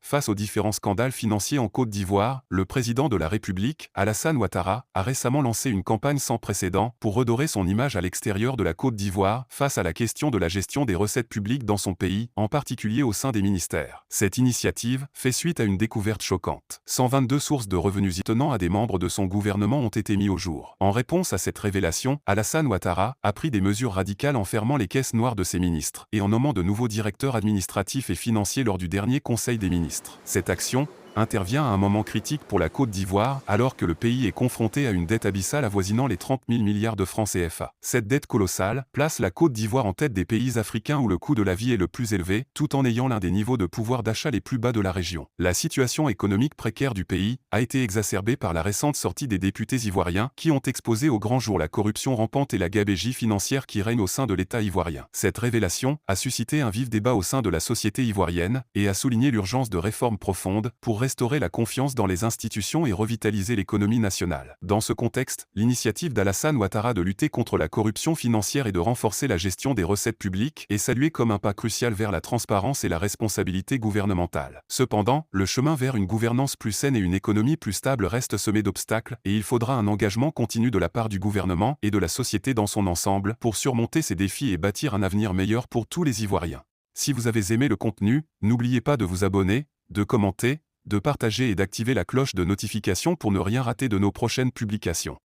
Face aux différents scandales financiers en Côte d'Ivoire, le président de la République, Alassane Ouattara, a récemment lancé une campagne sans précédent pour redorer son image à l'extérieur de la Côte d'Ivoire face à la question de la gestion des recettes publiques dans son pays, en particulier au sein des ministères. Cette initiative fait suite à une découverte choquante. 122 sources de revenus tenant à des membres de son gouvernement ont été mis au jour. En réponse à cette révélation, Alassane Ouattara a pris des mesures radicales en fermant les caisses noires de ses ministres et en nommant de nouveaux directeurs administratifs et financiers lors du dernier Conseil des ministres. Cette action intervient à un moment critique pour la Côte d'Ivoire alors que le pays est confronté à une dette abyssale avoisinant les 30 000 milliards de francs CFA. Cette dette colossale place la Côte d'Ivoire en tête des pays africains où le coût de la vie est le plus élevé, tout en ayant l'un des niveaux de pouvoir d'achat les plus bas de la région. La situation économique précaire du pays a été exacerbée par la récente sortie des députés ivoiriens qui ont exposé au grand jour la corruption rampante et la gabegie financière qui règne au sein de l'État ivoirien. Cette révélation a suscité un vif débat au sein de la société ivoirienne et a souligné l'urgence de réformes profondes pour restaurer la confiance dans les institutions et revitaliser l'économie nationale. Dans ce contexte, l'initiative d'Alassane Ouattara de lutter contre la corruption financière et de renforcer la gestion des recettes publiques est saluée comme un pas crucial vers la transparence et la responsabilité gouvernementale. Cependant, le chemin vers une gouvernance plus saine et une économie plus stable reste semé d'obstacles et il faudra un engagement continu de la part du gouvernement et de la société dans son ensemble pour surmonter ces défis et bâtir un avenir meilleur pour tous les Ivoiriens. Si vous avez aimé le contenu, n'oubliez pas de vous abonner, de commenter, de partager et d'activer la cloche de notification pour ne rien rater de nos prochaines publications.